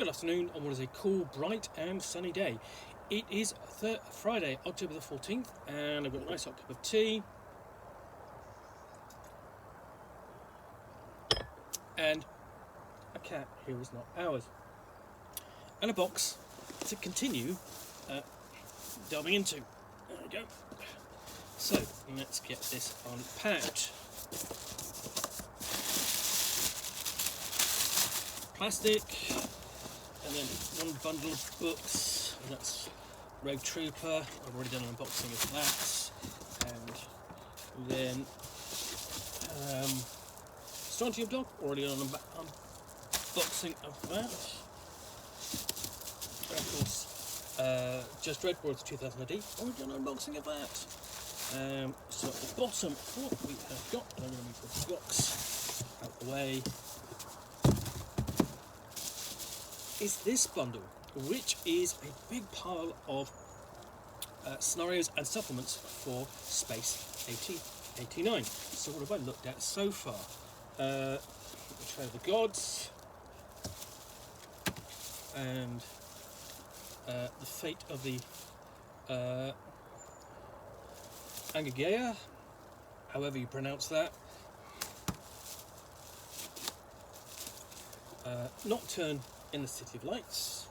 Good afternoon on what is a cool, bright and sunny day. It is Friday, October the 14th, and I've got a nice hot cup of tea and a cat who is not ours, and a box to continue delving into. There we go. So let's get this unpacked. Plastic, and then one bundle of books, and that's Rogue Trooper. I've already done an unboxing of that, and then Strontium Dog, already done an unboxing of that. And of course, Just Red World 2000 AD, already done an unboxing of that. So at the bottom, what we have got, and I'm going to move the box out the way, is this bundle, which is a big pile of scenarios and supplements for Space 8089. So what have I looked at so far? Betrayal of the Gods, and the fate of the Angagea, however you pronounce that. Nocturne in the City of Lights,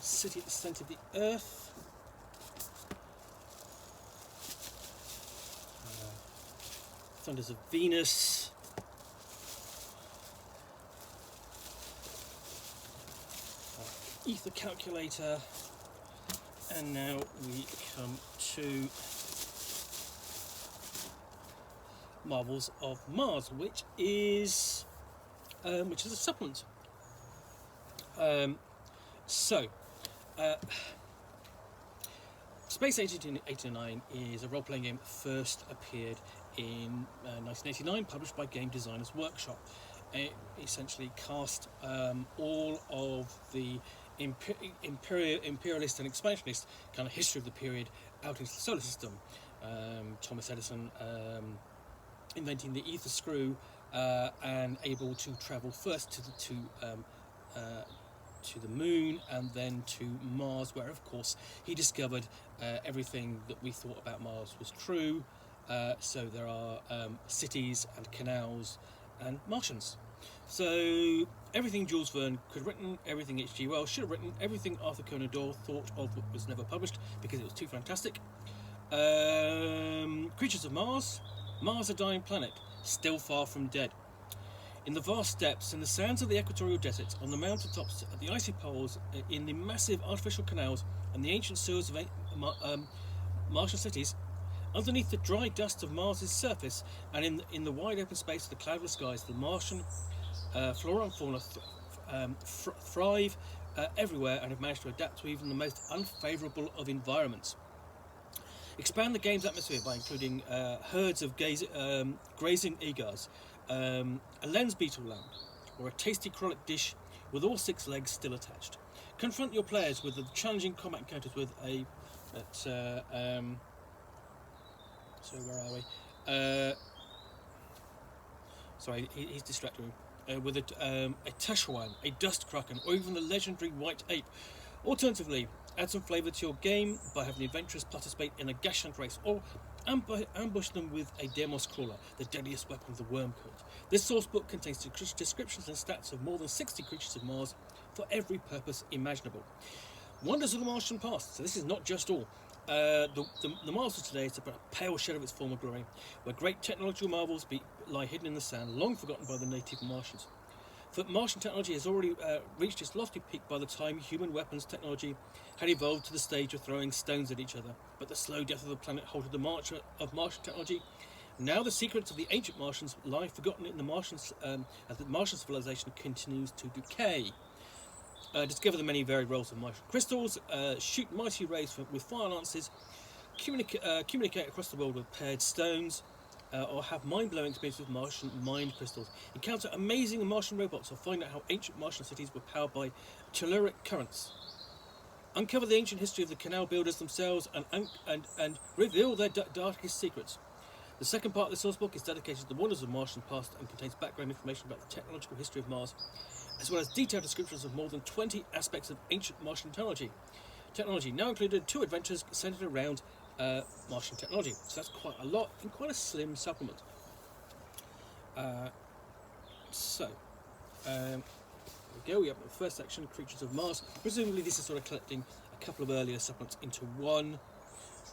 City at the Centre of the Earth, Thunders of Venus, Ether Calculator, and now we come to Marvels of Mars, which is a supplement. Space 8089 is a role-playing game that first appeared in 1989, published by Game Designers Workshop. It essentially cast all of the imperialist and expansionist kind of history of the period out into the solar system. Thomas Edison inventing the ether screw, and able to travel first to the moon and then to Mars, where of course he discovered everything that we thought about Mars was true. So there are cities and canals and Martians. So everything Jules Verne could have written, everything H.G. Wells should have written, everything Arthur Conan Doyle thought of but was never published because it was too fantastic. Creatures of Mars. Mars, a dying planet, still far from dead. In the vast steppes, in the sands of the equatorial deserts, on the mountaintops, at the icy poles, in the massive artificial canals and the ancient sewers of Martian cities, underneath the dry dust of Mars's surface, and in the wide open space of the cloudless skies, the Martian flora and fauna thrive everywhere and have managed to adapt to even the most unfavourable of environments. Expand the game's atmosphere by including herds of grazing eagars, a lens beetle lamp, or a tasty chronic dish with all 6 legs still attached. Confront your players with the challenging combat encounters with a... so where are we? Sorry, he's distracting me. With a Teshuan, a dust kraken, or even the legendary white ape. Alternatively, add some flavour to your game by having the adventurers participate in a gash hunt race, or ambush them with a Demos crawler, the deadliest weapon of the worm cult. This source book contains descriptions and stats of more than 60 creatures of Mars for every purpose imaginable. Wonders of the Martian past. So this is not just all. The Mars of today is a pale shadow of its former glory, where great technological marvels lie hidden in the sand, long forgotten by the native Martians. For Martian technology has already reached its lofty peak by the time human weapons technology had evolved to the stage of throwing stones at each other. But the slow death of the planet halted the march of Martian technology. Now the secrets of the ancient Martians lie forgotten in the Martians, as the Martian civilization continues to decay. Discover the many varied roles of Martian crystals, shoot mighty rays with fire lances, communicate across the world with paired stones, or have mind-blowing experiences with Martian mind crystals. Encounter amazing Martian robots, or find out how ancient Martian cities were powered by telluric currents. Uncover the ancient history of the canal builders themselves and reveal their darkest secrets. The second part of the sourcebook is dedicated to the wonders of the Martian past and contains background information about the technological history of Mars, as well as detailed descriptions of more than 20 aspects of ancient Martian technology, now included 2 adventures centered around Martian technology. So that's quite a lot in quite a slim supplement. Here we go. We have the first section, Creatures of Mars. Presumably this is sort of collecting a couple of earlier supplements into one.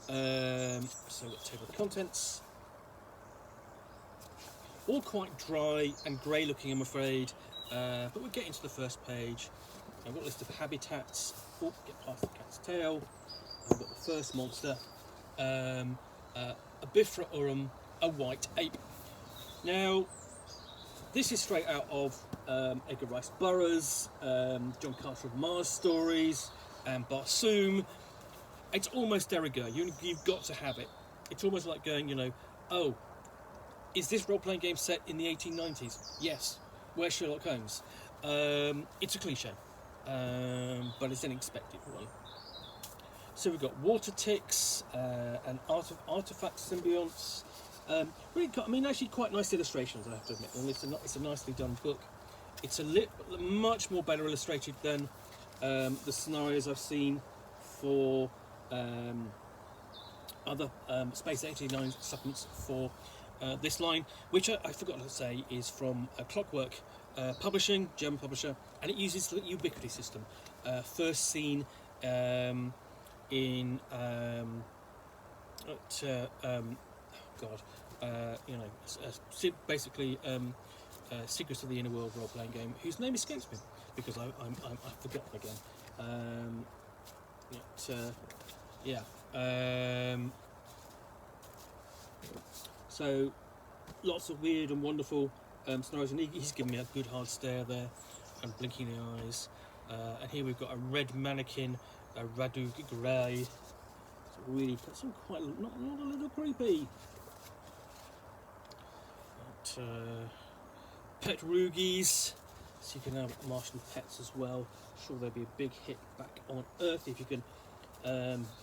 So we've got table of contents. All quite dry and grey looking, I'm afraid, but we're getting to the first page. I've got a list of habitats. Oh, get past the cat's tail. I've got the first monster, a Bifra Urum, a white ape. Now, this is straight out of Edgar Rice Burroughs, John Carter of Mars Stories, and Barsoom. It's almost de rigueur. You've got to have it. It's almost like going, oh, is this role-playing game set in the 1890s? Yes. Where's Sherlock Holmes? It's a cliche, but it's an expected one. So we've got water ticks and artifact symbionts. Actually quite nice illustrations, I have to admit. And it's a nicely done book. It's much more better illustrated than the scenarios I've seen for other Space 89 supplements for this line, which I forgot to say is from Clockwork Publishing, German publisher, and it uses the Ubiquity system, first seen in basically Secrets of the Inner World role-playing game, whose name escapes me because I've forgotten again. So lots of weird and wonderful scenarios, and he's giving me a good hard stare there and blinking the eyes. And here we've got a red mannequin, a Radu Grey. It's really some quite not a little creepy. But, pet Rugies, so you can have Martian pets as well. I'm sure there'll be a big hit back on Earth if you can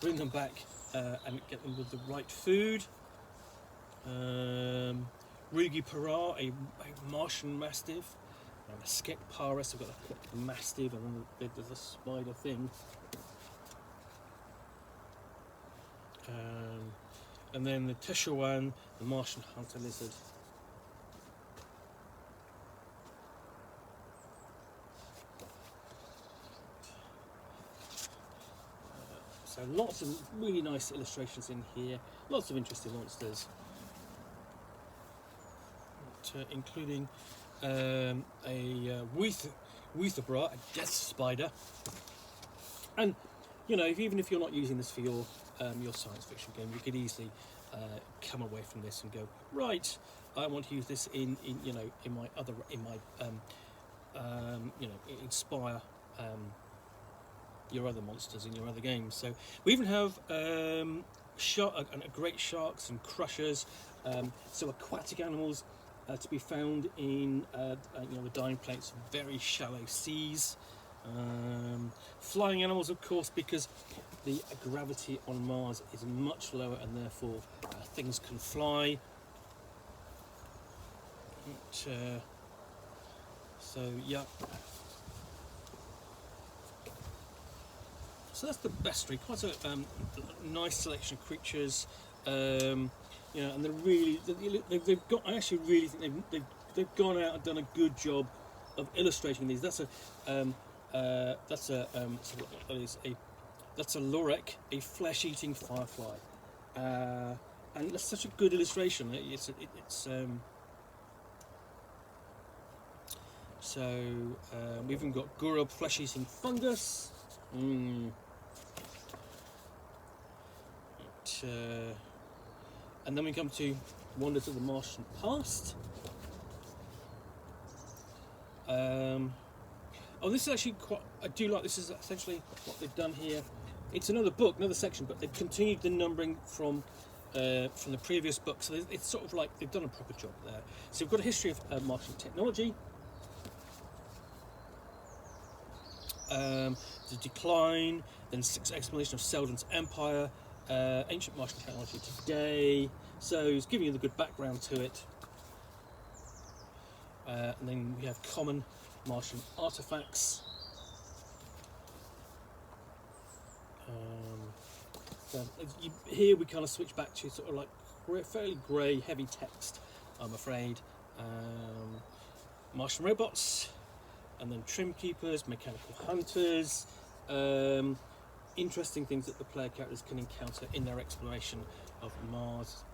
bring them back and get them with the right food. Rugi Para, a Martian Mastiff, and a Skek Paris. I've got a Mastiff, and then there's a spider thing. And then the Teshuan, the Martian Hunter Lizard. So lots of really nice illustrations in here, lots of interesting monsters, including a Weatherbra, a death spider. And even if you're not using this for your science fiction game, you could easily come away from this and go, right, I want to use this in inspire your other monsters in your other games. So we even have great sharks and crushers, so aquatic animals to be found in the dying plates of very shallow seas. Flying animals, of course, because the gravity on Mars is much lower, and therefore things can fly. So that's the bestiary. Quite a nice selection of creatures, and they're really they've got. I actually really think they've gone out and done a good job of illustrating these. That's a Lorek, a flesh-eating firefly, and that's such a good illustration. We've even got Gurub, flesh-eating fungus. And then we come to Wonders of the Martian Past. This is actually I do like this. Is essentially what they've done here. It's another book, another section, but they've continued the numbering from the previous book. So it's sort of like they've done a proper job there. So we've got a history of Martian technology, the decline, then explanation of Seldon's empire, ancient Martian technology today, So it's giving you the good background to it. And then we have common Martian artifacts. Here we kind of switch back to sort of like fairly grey, heavy text, I'm afraid. Martian robots, and then trim keepers, mechanical hunters, interesting things that the player characters can encounter in their exploration of Mars'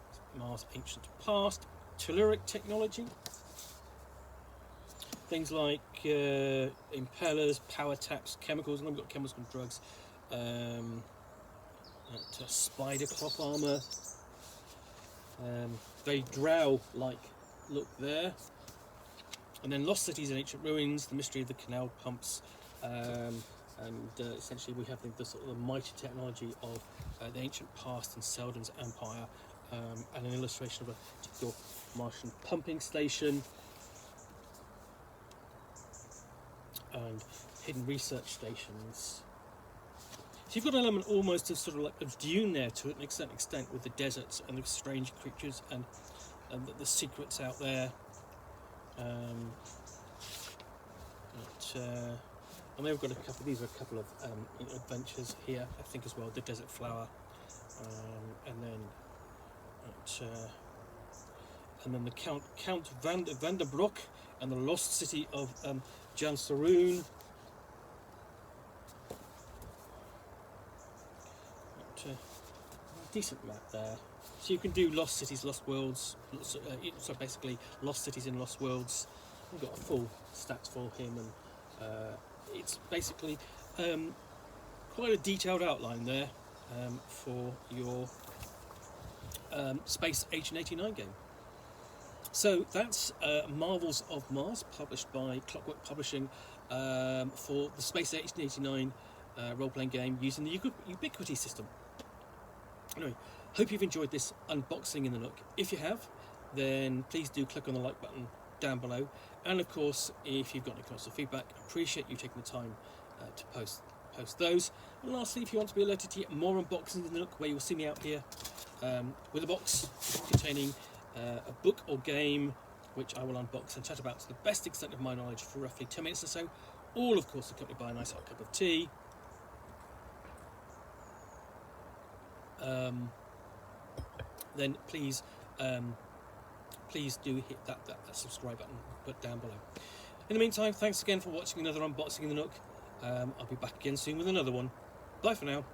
ancient past, telluric technology, things like impellers, power taps, chemicals, and then we've got chemicals and drugs, spider cloth armour, very drow-like look there, and then lost cities and ancient ruins, the mystery of the canal pumps, and essentially we have the sort of the mighty technology of the ancient past and Seldon's empire, and an illustration of a typical Martian pumping station and hidden research stations. So you've got an element almost of sort of like of Dune there to an extent with the deserts and the strange creatures and the secrets out there. And then we've got a couple. These are a couple of adventures here, I think, as well. The Desert Flower, and then the Count Vanderbroek and the Lost City of Jansaroon. Decent map there. So you can do Lost Cities, Lost Worlds. So basically, Lost Cities in Lost Worlds. We've got a full stats for him, and it's basically quite a detailed outline there for your Space Agent 89 game. So that's Marvels of Mars, published by Clockwork Publishing for the Space Agent 89 role-playing game using the Ubiquity system. Anyway, hope you've enjoyed this unboxing in the Nook. If you have, then please do click on the like button down below. And of course, if you've got any comments or feedback, I appreciate you taking the time to post those. And lastly, if you want to be alerted to get more unboxings in the Nook, where you'll see me out here with a box containing a book or game, which I will unbox and chat about to the best extent of my knowledge for roughly 10 minutes or so, all of course accompanied by a nice hot cup of tea. Then please do hit that subscribe button put down below. In the meantime, thanks again for watching another unboxing in the Nook. I'll be back again soon with another one. Bye for now.